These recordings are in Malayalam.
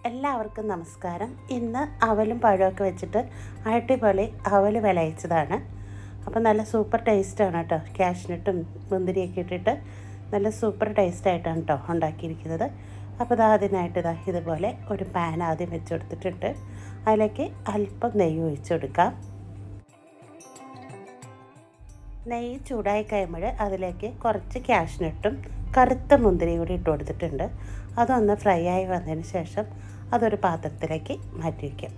എല്ലാവർക്കും നമസ്കാരം. ഇന്ന് അവലും പഴമൊക്കെ വെച്ചിട്ട് അടിപൊളി അവൽ വിളയിച്ചതാണ്. അപ്പോൾ നല്ല സൂപ്പർ ടേസ്റ്റാണ് കേട്ടോ. കാഷ്നട്ടും മുന്തിരിയൊക്കെ ഇട്ടിട്ട് നല്ല സൂപ്പർ ടേസ്റ്റായിട്ടാണ് കേട്ടോ ഉണ്ടാക്കിയിരിക്കുന്നത്. അപ്പോൾ അതിനായിട്ട് ഇതുപോലെ ഒരു പാൻ ആദ്യം വെച്ച് കൊടുത്തിട്ടുണ്ട്. അതിലേക്ക് അല്പം നെയ്യ് ഒഴിച്ചു കൊടുക്കാം. നെയ്യ് ചൂടായി കഴിയുമ്പോൾ അതിലേക്ക് കുറച്ച് കാഷ്നട്ടും കറുത്ത മുന്തിരിയും കൂടി ഇട്ട് കൊടുത്തിട്ടുണ്ട്. അതൊന്ന് ഫ്രൈ ആയി വന്നതിന് ശേഷം അതൊരു പാത്രത്തിലേക്ക് മാറ്റി വയ്ക്കാം.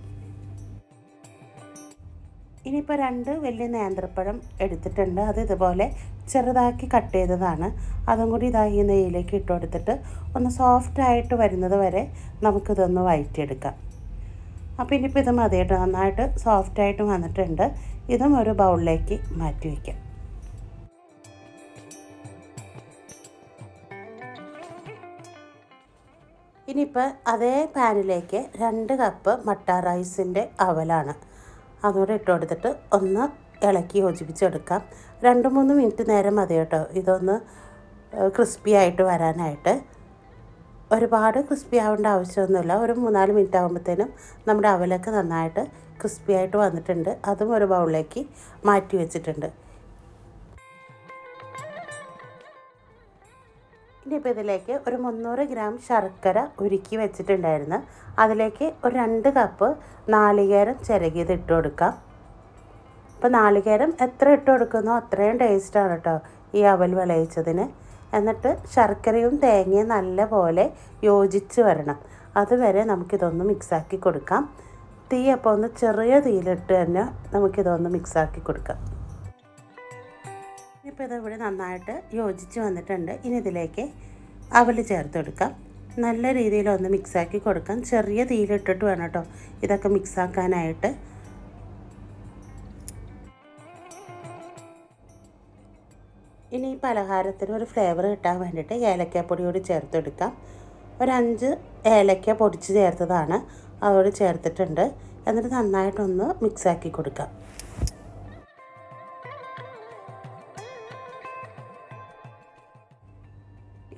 ഇനിയിപ്പോൾ 2 വലിയ നേന്ത്രപ്പഴം എടുത്തിട്ടുണ്ട്. അത് ഇതുപോലെ ചെറുതാക്കി കട്ട് ചെയ്തതാണ്. അതും കൂടി ഈ നെയ്യിലേക്ക് ഇട്ട് കൊടുത്തിട്ട് ഒന്ന് സോഫ്റ്റായിട്ട് വരുന്നത് വരെ നമുക്കിതൊന്ന് വഴറ്റിയെടുക്കാം. അപ്പോൾ ഇനിയിപ്പോൾ ഇത് മതിയായിട്ട് നന്നായിട്ട് സോഫ്റ്റായിട്ട് വന്നിട്ടുണ്ട്. ഇതും ഒരു ബൗളിലേക്ക് മാറ്റി വയ്ക്കാം. ഇനിയിപ്പോൾ അതേ പാനിലേക്ക് 2 കപ്പ് മട്ട റൈസിൻ്റെ അവലാണ്. അതുകൂടെ ഇട്ട് കൊടുത്തിട്ട് ഒന്ന് ഇളക്കി യോജിപ്പിച്ചെടുക്കാം. 2-3 മിനിറ്റ് നേരം മതി കേട്ടോ ഇതൊന്ന് ക്രിസ്പി ആയിട്ട് വരാനായിട്ട്. ഒരുപാട് ക്രിസ്പി ആവേണ്ട ആവശ്യമൊന്നുമില്ല. ഒരു 3-4 മിനിറ്റ് ആകുമ്പോഴത്തേനും നമ്മുടെ അവലൊക്കെ നന്നായിട്ട് ക്രിസ്പി ആയിട്ട് വന്നിട്ടുണ്ട്. അതും ഒരു ബൗളിലേക്ക് മാറ്റി വെച്ചിട്ടുണ്ട്. ഇനിയിപ്പോൾ ഇതിലേക്ക് ഒരു 300 ഗ്രാം ശർക്കര ഉരുക്കി വെച്ചിട്ടുണ്ടായിരുന്നു. അതിലേക്ക് ഒരു 2 കപ്പ് നാളികേരം ചിരകിയത് ഇട്ട് കൊടുക്കാം. അപ്പോൾ നാളികേരം എത്ര ഇട്ട് കൊടുക്കുന്നോ അത്രയും ടേസ്റ്റാണ് കേട്ടോ ഈ അവൽ വിളയിച്ചതിന്. എന്നിട്ട് ശർക്കരയും തേങ്ങയും നല്ല പോലെ യോജിച്ച് വരണം. അതുവരെ നമുക്കിതൊന്ന് മിക്സാക്കി കൊടുക്കാം. തീ അപ്പോൾ ഒന്ന് ചെറിയ തീയിലിട്ട് തന്നെ നമുക്കിതൊന്ന് മിക്സാക്കി കൊടുക്കാം. ഇപ്പോൾ ഇതിവിടെ നന്നായിട്ട് യോജിച്ച് വന്നിട്ടുണ്ട്. ഇനി ഇതിലേക്ക് അവൽ ചേർത്ത് കൊടുക്കാം. നല്ല രീതിയിലൊന്ന് മിക്സാക്കി കൊടുക്കാം. ചെറിയ തീയിലിട്ടിട്ട് വേണം കേട്ടോ ഇതൊക്കെ മിക്സാക്കാനായിട്ട്. ഇനി ഈ പലഹാരത്തിന് ഒരു ഫ്ലേവർ കിട്ടാൻ വേണ്ടിയിട്ട് ഏലക്കാപ്പൊടി കൂടി ചേർത്ത് കൊടുക്കാം. ഒരു 5 ഏലക്ക പൊടിച്ച് ചേർത്തതാണ് അതോട് ചേർത്തിട്ടുണ്ട്. എന്നിട്ട് നന്നായിട്ടൊന്ന് മിക്സാക്കി കൊടുക്കാം.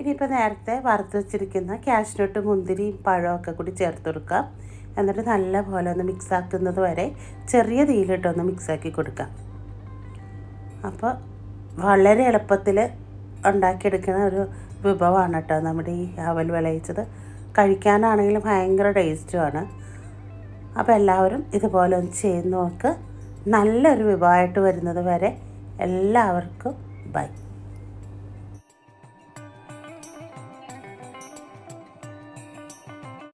ഇനിയിപ്പോൾ നേരത്തെ വറുത്ത് വെച്ചിരിക്കുന്ന കാഷ്നട്ട് മുന്തിരിയും പഴമൊക്കെ കൂടി ചേർത്ത് കൊടുക്കാം. എന്നിട്ട് നല്ല പോലെ ഒന്ന് മിക്സാക്കുന്നത് വരെ ചെറിയ തീയിലിട്ടൊന്ന് മിക്സാക്കി കൊടുക്കാം. അപ്പോൾ വളരെ എളുപ്പത്തിൽ ഉണ്ടാക്കിയെടുക്കുന്ന ഒരു വിഭവമാണ് കേട്ടോ നമ്മുടെ ഈ അവൽ വിളയിച്ചത്. കഴിക്കാനാണെങ്കിലും ഭയങ്കര ടേസ്റ്റുമാണ്. അപ്പോൾ എല്ലാവരും ഇതുപോലെ ഒന്ന് ചെയ്ത് നോക്ക്. നല്ലൊരു വിഭവമായിട്ട് വരുന്നത് വരെ എല്ലാവർക്കും ബൈ.